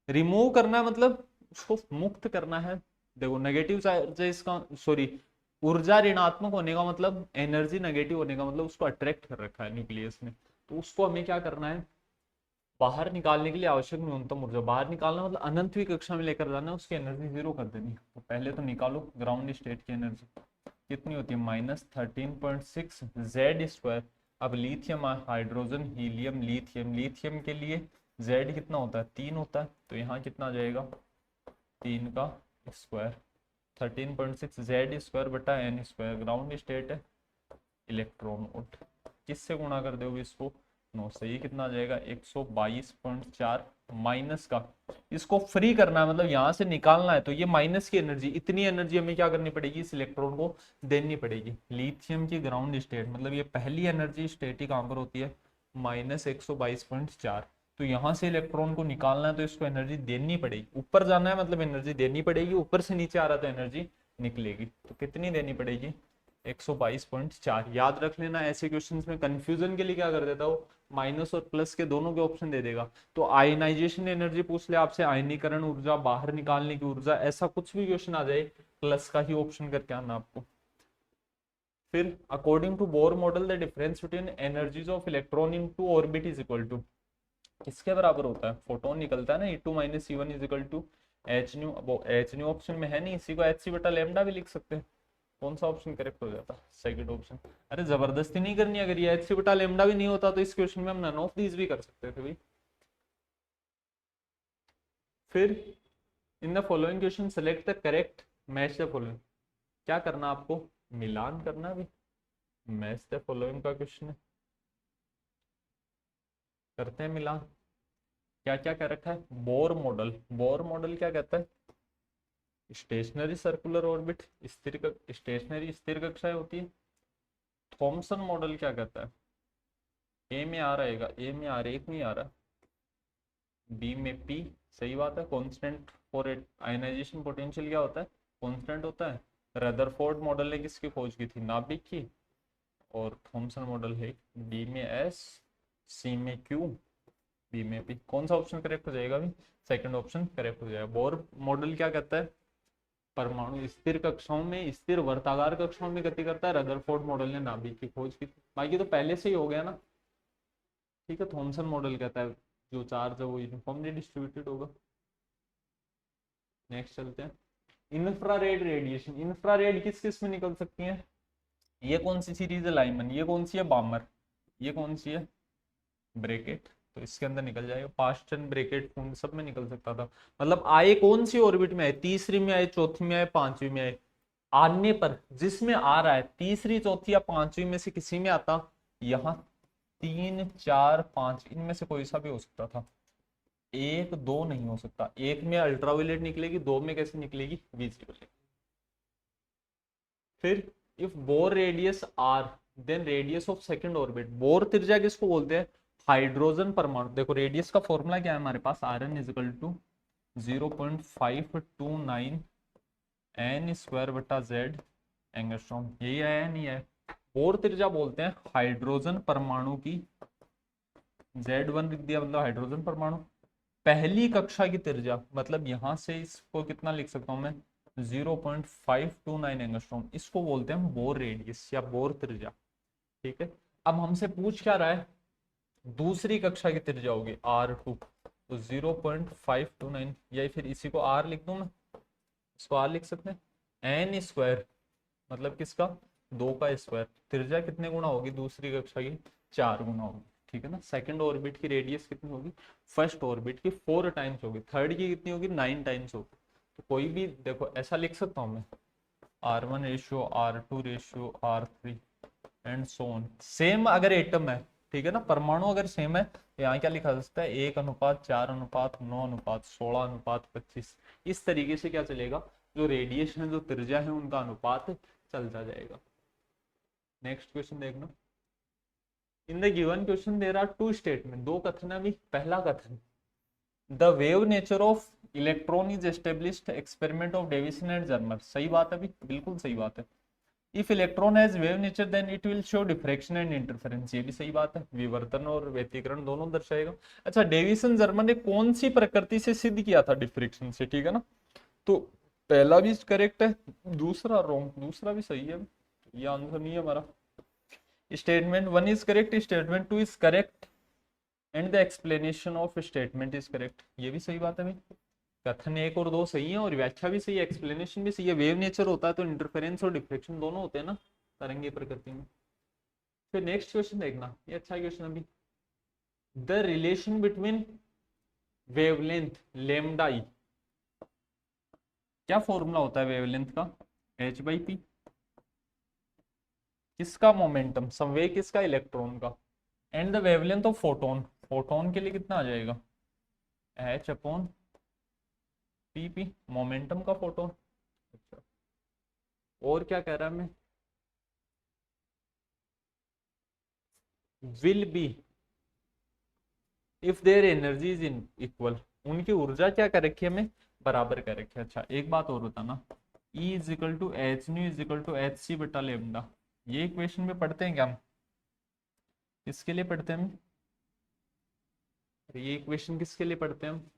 Remove करना है मतलब उसको मुक्त करना है। देखो नेगेटिव चार्ज इसका, सॉरी, ऊर्जा ऋणात्मक होने का मतलब, एनर्जी नेगेटिव होने का मतलब उसको अट्रैक्ट कर रखा है न्यूक्लियस ने। तो उसको हमें क्या करना है, बाहर निकालने के लिए आवश्यक न्यूनतम ऊर्जा, बाहर निकालना मतलब अनंतवीं कक्षा में लेकर जाना है, उसकी एनर्जी जीरो कर देनी। तो पहले तो निकालो ग्राउंड स्टेट की एनर्जी कितनी होती है, -13.6 जेड स्क्वायर। अब lithium, hydrogen, helium, lithium, lithium के लिए जेड कितना होता है, 3 होता है, तो यहाँ कितना आ जाएगा 3 का स्क्वायर, 13.6 जेड स्क्वायर बटा एन स्क्वायर। ग्राउंड स्टेट है, इलेक्ट्रॉन वोल्ट, किससे गुणा कर दोगे इसको 9 से, ये कितना आ जाएगा 122.4 माइनस का, इसको फ्री करना है मतलब यहाँ से निकालना है, तो ये माइनस की एनर्जी, इतनी एनर्जी हमें क्या करनी पड़ेगी, इस इलेक्ट्रॉन को देनी पड़ेगी। लिथियम की ग्राउंड स्टेट मतलब ये पहली एनर्जी स्टेट ही कहां पर होती है, -122.4। तो यहाँ से इलेक्ट्रॉन को निकालना है तो इसको एनर्जी देनी पड़ेगी, ऊपर जाना है मतलब एनर्जी देनी पड़ेगी, ऊपर से नीचे आ रहा तो एनर्जी निकलेगी। तो कितनी देनी पड़ेगी, 122.4। याद रख लेना, ऐसे क्वेश्चंस में कंफ्यूजन के लिए क्या कर देता हो, माइनस और प्लस के दोनों के ऑप्शन दे देगा। तो आयनाइजेशन एनर्जी पूछ ले आपसे, आयनीकरण ऊर्जा, बाहर निकालने की ऊर्जा, ऐसा कुछ भी क्वेश्चन आ जाए प्लस का ही ऑप्शन करके आना आपको। फिर according to Bohr model the difference between energies of electron in two orbit is equal to, किसके बराबर होता है, फोटोन निकलता है ना, E2 - E1 is equal to H nu. अब एच न्यू ऑप्शन में है नहीं, इसी को एच सी बटा लेमडा भी लिख सकते हैं। कौन सा ऑप्शन करेक्ट हो जाता, सेकंड ऑप्शन। अरे जबरदस्ती नहीं करनी, अगर ये एच सी बटा लेमडा भी नहीं होता तो इस क्वेश्चन में हम नन ऑफ दीज भी कर सकते थे भाई। फिर in the following question select the correct match the following, क्या करना आपको, मिलान करना भी, मैच द फॉलोइंग का क्वेश्चन है, करते हैं मिलान। क्या क्या कह रखा है, बोर मॉडल, बोर मॉडल क्या कहता है, स्टेशनरी सर्कुलर ऑर्बिट, स्टेशनरी स्थिर कक्षाएं होती है। थॉमसन मॉडल क्या कहता है? ए में आ रहेगा, ए में आर एक नहीं आ रहा, बी में पी। सही बात है। कांस्टेंट फॉर आयनाइजेशन पोटेंशियल क्या होता है? कांस्टेंट होता है। रदरफोर्ड मॉडल ने किसकी खोज की थी? नाभिक की। और थॉमसन मॉडल है डी में एस, सी में क्यू, बी में पी। कौन सा ऑप्शन करेक्ट हो जाएगा? भी सेकंड ऑप्शन करेक्ट हो जाएगा। बोर मॉडल क्या कहता है? परमाणु स्थिर कक्षाओं में, स्थिर वर्ताकार कक्षाओं में गति करता है। रदरफोर्ड मॉडल ने नाभिक की खोज की थी। बाकी तो पहले से ही हो गया ना। ठीक है, थॉमसन मॉडल कहता है जो चार्ज है वो यूनिफॉर्मली डिस्ट्रीब्यूटेड होगा। नेक्स्ट चलते हैं। इंफ्रारेड रेडिएशन, इंफ्रारेड किस किस में निकल सकती है? ये कौन सी सीरीज है? लाइमन। ये कौन सी है? बामर। ये कौन सी है? ब्रेकेट। तो इसके अंदर निकल जाएगा। पास्टन, ब्रेकेट, फूंड सब में निकल सकता था। मतलब आए कौन सी ऑर्बिट में आए? तीसरी में आए, चौथी में आए, पांचवी में आए। आने पर जिसमें आ रहा है तीसरी, चौथी या पांचवी में से किसी में आता। यहाँ 3, 4, 5 इनमें से कोई सा भी हो सकता था। 1, 2 नहीं हो सकता। एक में अल्ट्रावायलेट निकलेगी, 2 में कैसे निकलेगी? विजिबल। फिर if Bohr radius R then radius of second orbit. Bohr त्रिज्या किसको बोलते हैं? हाइड्रोजन परमाणु। देखो रेडियस का फॉर्मूला क्या है हमारे पास? R n equal to 0.529 n square बटा जेड एंगस्ट्रॉम। यही आया नहीं है? बोर त्रिज्या बोलते हैं हाइड्रोजन परमाणु की, Z1 लिख दिया मतलब हाइड्रोजन परमाणु। पहली कक्षा की त्रिज्या मतलब यहां से इसको कितना लिख सकता हूं मैं? 0.529 एंगस्ट्रॉम। इसको बोलते हैं बोर रेडियस या बोर त्रिज्या। ठीक है। अब हमसे पूछ क्या रहा है? दूसरी कक्षा की त्रिज्या होगी R2, तो 0.529 या फिर इसी को R लिख दूं मैं, इसको R लिख सकते हैं। एन स्क्वायर मतलब किसका? 2 का स्क्वायर। त्रिज्या कितने गुना होगी दूसरी कक्षा की? 4 गुना होगी। ठीक है ना। सेकंड ऑर्बिट की रेडियस कितनी होगी? फर्स्ट ऑर्बिट की 4 टाइम्स होगी। थर्ड की कितनी होगी? 9 टाइम्स होगी। तो कोई भी देखो ऐसा लिख सकता हूँ मैं, R1 ratio R2 ratio R3 and so on. Same अगर एटम है, ठीक है ना, परमाणु अगर सेम है तो यहाँ क्या लिखा जा सकता है? 1:4:9:16:25। इस तरीके से क्या चलेगा? जो रेडिएशन है, जो त्रिज्या है, उनका अनुपात चलता जाएगा। नेक्स्ट क्वेश्चन देखना। In the given question there are 2 statement. 2 कथन है अभी। पहला कथन, the wave nature of electron is established experiment of Davisson and Germer. सही बात है अभी, बिल्कुल सही बात है। If electron has wave nature then it will show diffraction and interference. ये भी सही बात है। विवर्तन और व्यतिकरण दोनों दर्शाएगा। अच्छा, डेविसन जर्मर ने कौन सी प्रकृति से सिद्ध किया था डिफ्रेक्शन से? ठीक है ना। तो पहला भी करेक्ट है, दूसरा रॉन्ग। दूसरा भी सही है, ये आंसर नहीं है हमारा। Statement 1 is correct, statement 2 is correct and the explanation of statement is correct. ये भी सही बात है भाई। कथन 1 और 2 सही है और व्याख्या भी सही है, एक्सप्लेनेशन भी सही है। वेव नेचर होता है तो इंटरफेरेंस और डिफ्लेक्शन दोनों होते हैं ना तरंगी प्रकृति में। फिर नेक्स्ट क्वेश्चन देखना, ये अच्छा क्वेश्चन अभी। The relation between wavelength lambda e. क्या फॉर्मूला होता है वेवलेंथ का? h/p। किसका? मोमेंटम, संवेग किसका? इलेक्ट्रॉन का। And the wavelength of photon, photon के लिए कितना आ जाएगा? h/pp, मोमेंटम का फोटोन। अच्छा, और क्या कह रहा है मैं? Will be if their energy is in equal. उनकी ऊर्जा क्या कर रखी है हमें? बराबर कर रखी है। अच्छा, एक बात और बताना, E is equal to H nu is equal to H C बटा लेमडा। ये इक्वेशन में पढ़ते हैं क्या हम? किसके लिए पढ़ते हैं हम? ये इक्वेशन किसके लिए पढ़ते हैं हम?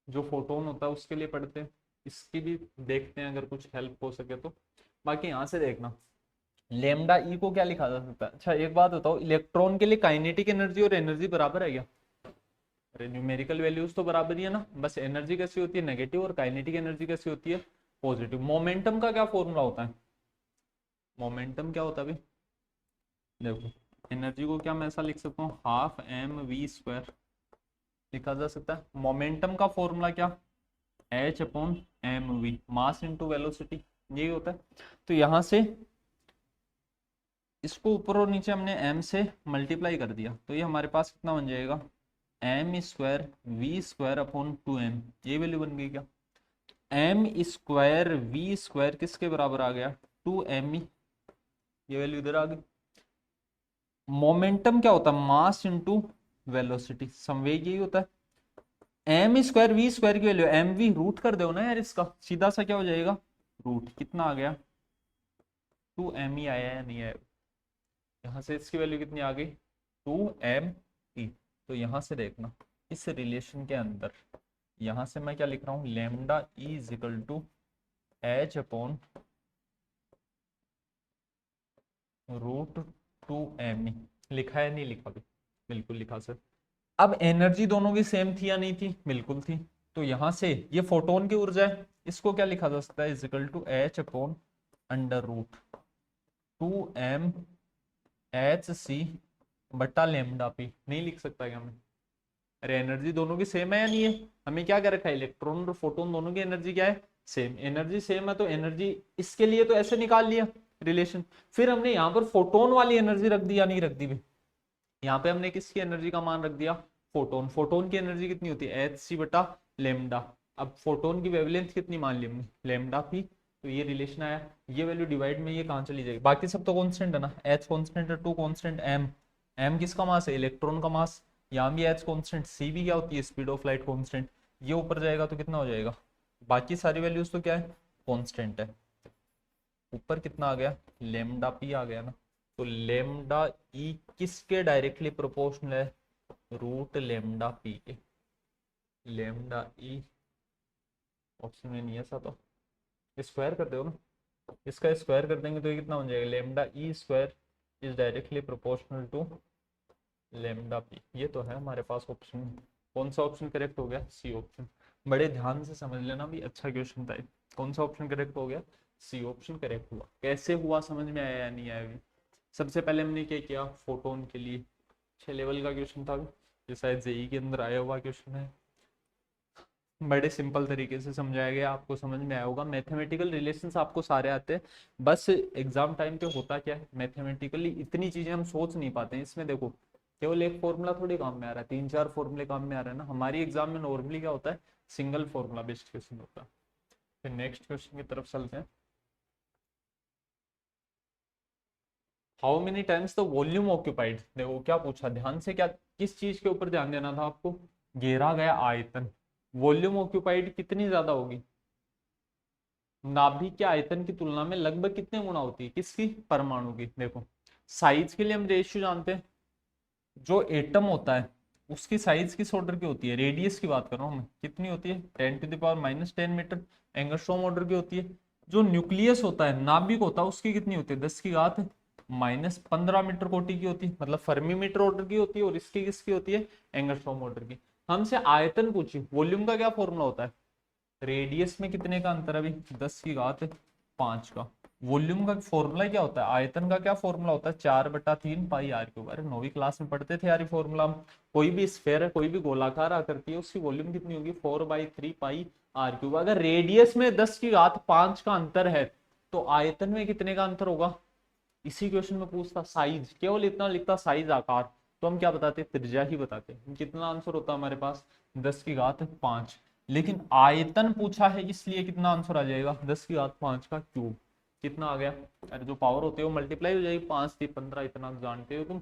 जो फोटोन होता है उसके लिए पढ़ते हैं। इसकी भी देखते हैं अगर कुछ हेल्प हो सके तो। बाकी यहाँ से देखना, लेमडा ई को क्या लिखा जा सकता है? अच्छा, एक बात बताओ, इलेक्ट्रॉन के लिए काइनेटिक एनर्जी और एनर्जी बराबर है क्या? अरे न्यूमेरिकल वैल्यूज तो बराबर ही है ना, बस एनर्जी कैसी होती है? नेगेटिव। और काइनेटिक एनर्जी कैसी होती है? पॉजिटिव। मोमेंटम का क्या फॉर्मूला होता है? मोमेंटम क्या होता है भाई? देखो, एनर्जी को क्या मैं ऐसा लिख सकता हूँ? 12mv² लिखा जा सकता है। मोमेंटम का फॉर्मूला क्या? h/mv, मास इंटू वेलोसिटी, यही होता है। तो यहां से इसको ऊपर और नीचे हमने m से मल्टीप्लाई कर दिया, तो ये हमारे पास कितना बन जाएगा? m² v² upon 2m। ये वैल्यू बन गई क्या? एम स्क्वायर वी स्क्वायर किसके बराबर आ गया, 2m, ये वैल्यू इधर आ गई। मोमेंटम क्या होता है, मास इंटू वेलोसिटी, संवेग यही होता है। एम स्क्वायर वी स्क्वायर की वैल्यू एम वी, रूट कर दो ना यार इसका, सीधा सा क्या हो जाएगा, रूट, कितना आ गया, 2m ही आया या नहीं आया, यहाँ से इसकी वैल्यू कितनी आ गई, 2m। तो यहाँ से देखना इस रिलेशन के अंदर, यहाँ से मैं क्या लिख रहा हूँ, lambda E is equal to H upon root 2m। लिखा है नहीं लिखा भी, बिल्कुल लिखा सर। अब एनर्जी दोनों की सेम थी या नहीं थी, बिल्कुल थी। तो यहां से ये फोटोन की ऊर्जा है, इसको क्या लिखा जा सकता है, is equal to H upon under root 2m H C बटा लेमडा पी। नहीं लिख सकता क्या मैं, अरे एनर्जी दोनों की सेम है या नहीं है, हमें क्या कर रखा है, इलेक्ट्रॉन और फोटोन दोनों की एनर्जी क्या है, सेम। एनर्जी सेम है तो एनर्जी, इसके लिए तो ऐसे निकाल लिया रिलेशन। फिर हमने यहाँ पर फोटोन वाली एनर्जी रख दी या नहीं रख दी भी, यहाँ पे हमने किसकी एनर्जी का मान रख दिया, फोटोन। फोटोन की एनर्जी कितनी होती है, एच सी बटा लेमडा। अब फोटोन की वेवलेंथ कितनी मान ली हमने, लेमडा पी। तो ये रिलेशन आया, ये वैल्यू डिवाइड में ये कहाँ चली जाएगी, बाकी सब तो कांस्टेंट है ना, एच कांस्टेंट है, टू कांस्टेंट, एम, एम किसका मास है, इलेक्ट्रॉन का मास। यहाँ भी एच कांस्टेंट, सी भी क्या होती है, स्पीड ऑफ लाइट कांस्टेंट। ये ऊपर जाएगा तो कितना हो जाएगा, बाकी सारी वैल्यूज तो क्या है, कांस्टेंट है। ऊपर कितना आ गया, लेमडा पी आ गया ना। तो लेमडा ई किसके डायरेक्टली प्रोपोर्शनल है, रूट लेमडा पी के। लेमडा ई ऑप्शन में नहीं है ऐसा, तो स्क्वायर कर दो ना, इसका स्क्वायर कर देंगे तो ये कितना हो जाएगा, lambda E square is directly proportional to lambda P. ये तो है हमारे पास ऑप्शन। कौन सा ऑप्शन करेक्ट हो गया, सी ऑप्शन। बड़े ध्यान से समझ लेना भी, अच्छा क्वेश्चन था। कौन सा ऑप्शन करेक्ट हो गया, सी ऑप्शन करेक्ट हुआ। कैसे हुआ समझ में आया या नहीं आया भी। सबसे पहले हमने क्या किया, फोटोन के लिए 6 लेवल का क्वेश्चन था, ये शायद जेई के अंदर आया हुआ क्वेश्चन है। बड़े सिंपल तरीके से समझाया गया, आपको समझ में आया होगा। मैथमेटिकल रिलेशंस आपको सारे आते हैं, बस एग्जाम टाइम पे होता क्या है, मैथमेटिकली इतनी चीजें हम सोच नहीं पाते हैं। इसमें देखो केवल एक फॉर्मूला थोड़ी काम में आ रहा है, 3-4 फॉर्मूले काम में आ रहे हैं ना। हमारी एग्जाम में नॉर्मली क्या होता है, सिंगल फॉर्मूला बेस्ड क्वेश्चन होता है। फिर नेक्स्ट क्वेश्चन की तरफ चलते हैं। How many times the volume occupied, देखो क्या पूछा, ध्यान से, क्या किस चीज के ऊपर ध्यान देना था आपको, घेरा गया आयतन। वॉल्यूम ऑक्यूपाइड कितनी ज्यादा होगी, नाभिक के आयतन की तुलना में लगभग कितने गुना होती है, किसकी, परमाणु की। देखो साइज के लिए हम रेशियो जानते हैं, जो एटम होता है उसकी साइज किस ऑर्डर की होती है, रेडियस की बात कर रहा हूँ मैं, कितनी होती है, 10⁻⁻10 मीटर। एंगस्ट्रॉम ऑर्डर की होती है। जो न्यूक्लियस होता है, नाभिक होता है, उसकी कितनी होती है, 10⁻⁻15 मीटर कोटि की होती है, मतलब फर्मी मीटर ऑर्डर की होती है। और इसकी किसकी होती है, एंगस्ट्रॉम ऑर्डर की। हमसे आयतन पूछी, वॉल्यूम का क्या फॉर्मूला होता है, रेडियस में कितने का अंतर, अभी 10⁵5 का। वॉल्यूम का फॉर्मूला क्या होता है, आयतन का क्या फॉर्मूला होता है, 4/3 पाई आर क्यूब। अरे 9वीं क्लास में पढ़ते थे यार ये फॉर्मूला। कोई भी स्फेयर है, कोई भी गोलाकार आकृति है, उसकी वॉल्यूम कितनी होगी, 4/3 पाई आर क्यूब। अगर रेडियस में 10⁵5 का अंतर है तो आयतन में कितने का अंतर होगा। इसी क्वेश्चन में पूछता साइज, केवल इतना लिखता साइज आकार, तो हम क्या बताते, त्रिज्या ही बताते। कितना आंसर होता हमारे पास, 10⁵5। लेकिन आयतन पूछा है, इसलिए कितना आंसर आ जाएगा, 10⁵5 का क्यूब। कितना आ गया, अरे जो पावर होती है वो मल्टीप्लाई हो जाएगी, 5×3 = 15, इतना जानते हो तुम।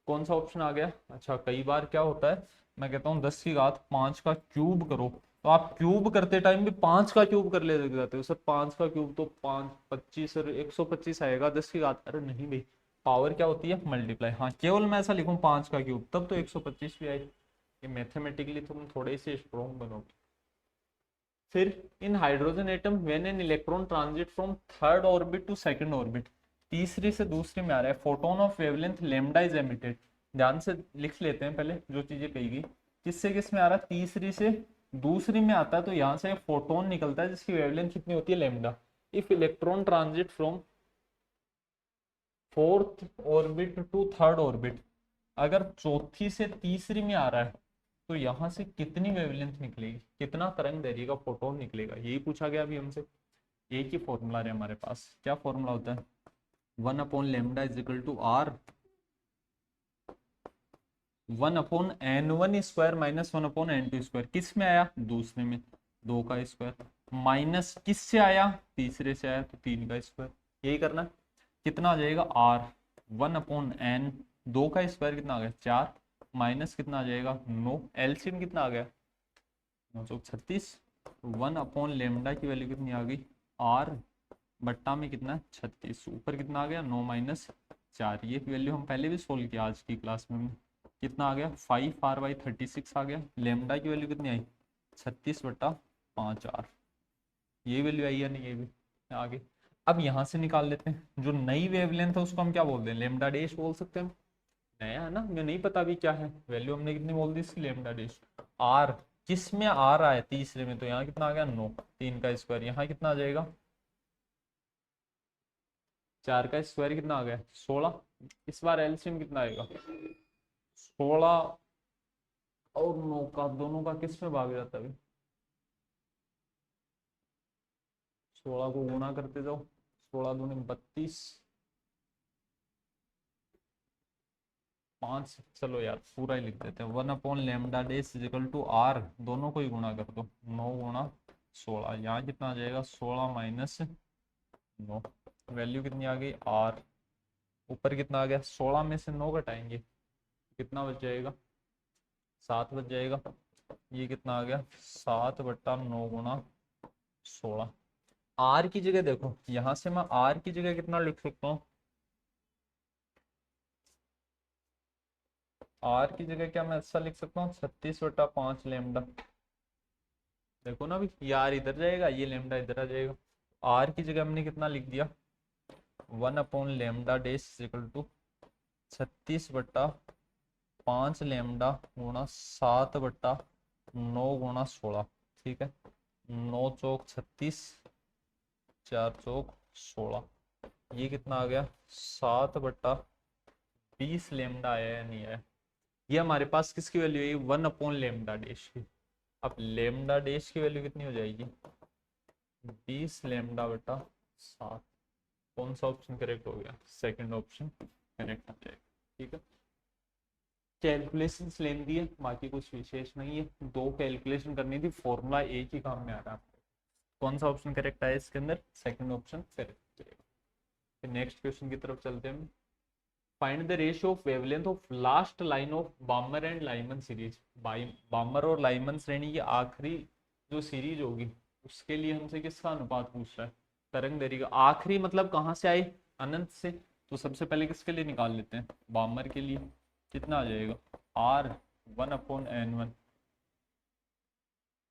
कौन सा ऑप्शन आ गया। अच्छा कई बार क्या होता है, मैं कहता हूँ 10⁵5 का क्यूब करो, तो आप क्यूब करते टाइम भी 5 का क्यूब कर ले जाते हो सर। 5 का क्यूब तो 5×25 सर 125 आएगा, 10⁵, अरे नहीं भाई, पावर क्या होती है, मल्टीप्लाई। हाँ केवल मैं ऐसा लिखूं 5 का क्यूब, तब तो 125 भी आए। ये मैथमेटिकली तुम थोड़े से स्ट्रॉन्ग बनोगे। फिर in hydrogen atom when an electron transit from third orbit to second orbit, तीसरी से दूसरी में आ रहा है, photon of wavelength lambda is emitted. ध्यान से लिख लेते हैं पहले जो चीजें कही गई, किससे किस में आ रहा है, तीसरी से दूसरी में आता है। तो यहाँ से फोटोन निकलता है जिसकी वेवलेंथ कितनी होती है, lambda. If electron transit from fourth orbit to third orbit, अगर चौथी से तीसरी में आ रहा है तो यहाँ से कितनी वेवलेंथ निकलेगी, कितना तरंग दैर्घ्य का फोटोन निकलेगा, यही पूछा गया अभी हमसे। एक ही फॉर्मूला है हमारे पास, क्या फॉर्मूला होता है, 1/λ=r 1/n1² - 1/n2²। किस में आया, दूसरे में, 2 का स्क्वायर। माइनस किससे आया, तीसरे से आया, तो 3 का स्क्वायर, यही करना है। कितना आ जाएगा आर 1/n, 2 का स्क्वायर कितना आ गया 4, माइनस कितना आ जाएगा 9, एलसीएम कितना आ गया 9 चौक 36, 1/लेमडा की वैल्यू कितनी आ गई आर बट्टा में कितना 36, ऊपर कितना आ गया 9 माइनस 4, ये वैल्यू हम पहले भी सोल्व किया आज की क्लास में। कितना आ गया 5r/36 आ गया, लेमडा की वैल्यू कितनी आई 36/5r, ये वैल्यू आई या नहीं, ये भी आगे। अब यहाँ से निकाल लेते हैं, जो नई वेवलेंथ है उसको हम क्या बोलते हैं, लेमडा डैश बोल सकते हैं हम। नया है ना, हमें नहीं पता अभी क्या है वैल्यू, हमने कितनी बोल दी इसकी लेमडा डैश। आर किस में आर आया तीसरे में, तो यहाँ कितना आ गया 9, 3 का स्क्वायर, यहाँ कितना आ जाएगा 4 का स्क्वायर कितना आ गया 16, इस बार एलसीएम कितना आएगा 16 और 9 का, दोनों का किस में भाग जाता है, 16 को गुणा करते जाओ, 16 दूनी 32, 5, चलो यार पूरा ही लिख देते हैं, 1/लेमडा dash is equal to R, दोनों को ही गुणा कर दो, 9 गुणा 16, यहाँ कितना आ जाएगा 16 माइनस 9, वैल्यू कितनी आ गई आर, ऊपर कितना आ गया 16 में से 9 घटाएंगे कितना बच जाएगा 7 बच जाएगा, ये कितना आ गया 7/9 गुणा 16। आर की जगह देखो, यहां से मैं आर की जगह कितना लिख सकता हूँ, आर की जगह क्या मैं ऐसा लिख सकता हूँ 36/5 लेमडा, देखो ना अभी ये आर इधर जाएगा, ये लेमडा इधर आ जाएगा, आर की जगह हमने कितना लिख दिया 1/लेमडा डैश इक्वल टू 36/5 लेमडा गुणा 7/9 गुणा 16, ठीक है, 9 चौक 36, 4 चौक 16, ये कितना आ गया 7/20 लेमडा आया या नहीं आया, ये हमारे पास किसकी वैल्यू है 1/लेमडा डैश की। अब लेमडा डैश की वैल्यू कितनी हो जाएगी 20 लेमडा/7, कौन सा ऑप्शन करेक्ट हो गया, सेकंड ऑप्शन करेक्ट हो जाएगा, ठीक है। कैलकुलेशन लेंदी है, बाकी कुछ विशेष नहीं है, 2 कैलकुलेशन करनी थी, फॉर्मूला एक ही काम में आ रहा है, कौन सा ऑप्शन करेक्ट आया इसके अंदर, सेकंड ऑप्शन करेक्ट हो जाएगा। नेक्स्ट क्वेश्चन की तरफ चलते हैं, find the ratio of wavelength of last line of Balmer and Lyman series, Balmer और लाइमन श्रेणी की आखिरी जो सीरीज होगी उसके लिए हमसे किसका अनुपात पूछ रहा है, तरंग दैर्घ्य का, आखिरी मतलब कहाँ से आए अनंत से, तो सबसे पहले किसके लिए निकाल लेते हैं बामर के लिए, कितना आ जाएगा आर 1/n1,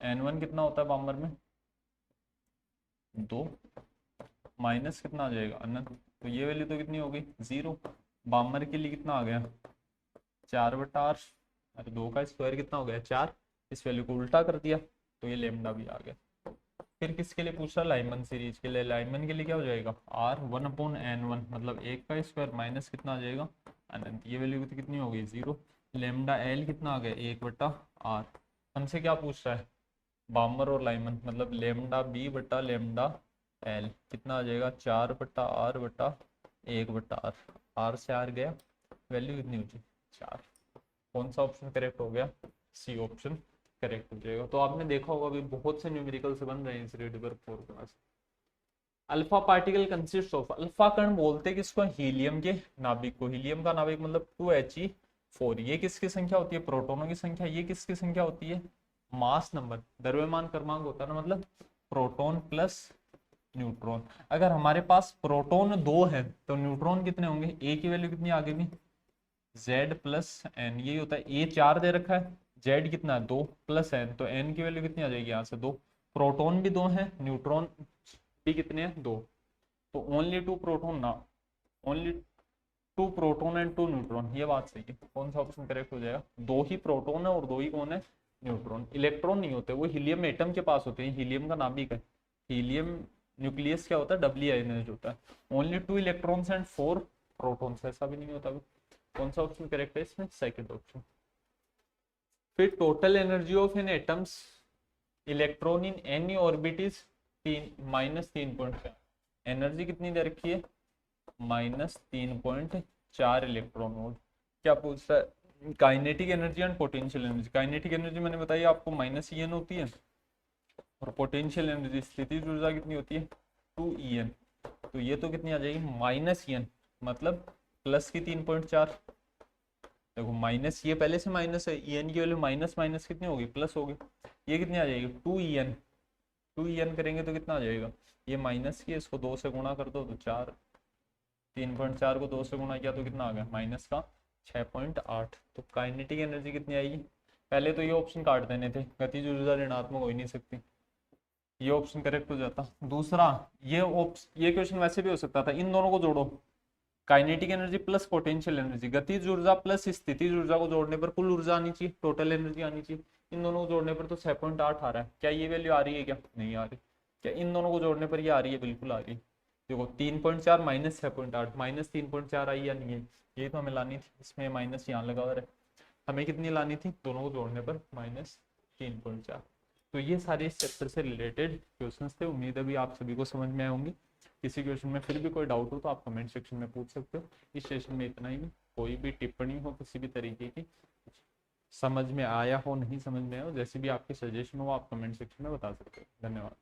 n1 कितना होता है बामर में 2, माइनस कितना आ जाएगा अनंत, तो ये वैल्यू तो कितनी हो गई 0, बामर के लिए कितना आ गया 4/r, अरे 2 का स्क्वायर कितना हो गया 4, इस वैल्यू को उल्टा कर दिया तो ये लेमडा भी आ गया। फिर किसके लिए पूछ रहा लाइमन सीरीज के लिए, लाइमन के लिए क्या हो जाएगा r 1/n1 मतलब 1 का स्क्वायर माइनस कितना आ जाएगा अनंत, ये वैल्यू कितनी हो गई 0, लेमडा एल कितना आ गया 1/r, हमसे क्या पूछ रहा है बामर और लाइमन मतलब लेमडा बी बटा लेमडा एल, कितना आ जाएगा 4/r/1/r, आर से आर गया, वैल्यू कितनी हो जाएगी 4, कौन सा ऑप्शन करेक्ट हो गया सी ऑप्शन करेक्ट हो जाएगा। तो आपने देखा होगा अभी बहुत से न्यूमेरिकल से बन रहे हैं इस रेडिबर फॉर्मूला से। Alpha particle consist of, alpha कण बोलते किसको हीलियम के नाभिक को, हीलियम का नाभिक मतलब 2He4, ये किसकी संख्या होती है प्रोटोनों की संख्या, ये किसकी संख्या होती है मास नंबर, द्रव्यमान क्रमांक होता है ना, मतलब प्रोटॉन प्लस न्यूट्रॉन, अगर हमारे पास प्रोटॉन 2 है तो न्यूट्रॉन कितने होंगे, ए की वैल्यू कितनी आ गई Z प्लस एन, यही होता है, ए 4 दे रखा है, Z कितना है 2 प्लस एन, तो एन की वैल्यू कितनी आ जाएगी यहाँ से 2, प्रोटॉन भी 2 है न्यूट्रॉन भी कितने हैं 2, तो ओनली 2 प्रोटॉन ना, ओनली 2 प्रोटॉन एंड 2 न्यूट्रॉन, ये बात सही है, कौन सा ऑप्शन करेक्ट हो जाएगा, 2 ही प्रोटॉन है और 2 ही कौन है न्यूट्रॉन, इलेक्ट्रॉन नहीं होते, वो हीलियम एटम के पास होते हैं, हीलियम का नाभिक है, हीलियम न्यूक्लियस क्या होता है डबली आयनाइज्ड होता है, ओनली 2 इलेक्ट्रॉन्स एंड 4 प्रोटॉन्स, ऐसा भी नहीं होता, कौन सा ऑप्शन करेक्ट है इसमें सेकंड ऑप्शन। फिर total energy of an atoms electron in any orbit is -3.4, energy कितनी दे रखी है -3.4 इलेक्ट्रॉन वोल्ट। क्या पूछ रहा है kinetic energy and potential energy, kinetic energy मैंने बताई आपको -En होती है और पोटेंशियल एनर्जी स्थितिज ऊर्जा कितनी होती है 2En। तो ये तो कितनी आ जाएगी -En, मतलब प्लस की 3.4। देखो माइनस, ये पहले से माइनस है, En की वैल्यू माइनस माइनस कितनी होगी प्लस होगी। ये कितनी आ जाएगी 2En। 2En करेंगे तो कितना आ जाएगा, ये माइनस की इसको 2 से गुणा कर दो तो 4, 3.4 को 2 से गुणा किया तो कितना आ गया माइनस का 6.8। तो काइनेटिक एनर्जी कितनी आएगी, पहले तो ये ऑप्शन काट देने थे, गतिज ऊर्जा ऋणात्मक हो ही नहीं सकती, ये ऑप्शन करेक्ट हो जाता। दूसरा ये क्वेश्चन वैसे भी हो सकता था, इन दोनों को जोड़ो, kinetic energy plus potential energy, गतिज ऊर्जा प्लस स्थितिज ऊर्जा को जोड़ने पर कुल ऊर्जा आनी चाहिए, टोटल एनर्जी आनी चाहिए। इन दोनों को जोड़ने पर तो 6.8 आ रहा है, क्या ये वैल्यू आ रही है, क्या नहीं आ रही। क्या इन दोनों को जोड़ने पर ये आ रही है, बिल्कुल आ रही है। देखो 3.4 माइनस 6.8, माइनस 3.4 आई या नहीं है, ये तो हमें लानी थी, इसमें माइनस यहाँ लगा हुआ है, हमें कितनी लानी थी, दोनों को जोड़ने पर -3.4। तो ये सारे इस चैप्टर से रिलेटेड क्वेश्चंस थे, उम्मीद है भी आप सभी को समझ में आए होंगे। किसी क्वेश्चन में फिर भी कोई डाउट हो तो आप कमेंट सेक्शन में पूछ सकते हो। इस सेशन में इतना ही, कोई भी टिप्पणी हो किसी भी तरीके की, समझ में आया हो नहीं समझ में आया हो, जैसे भी आपके सजेशन हो आप कमेंट सेक्शन में बता सकते हो। धन्यवाद।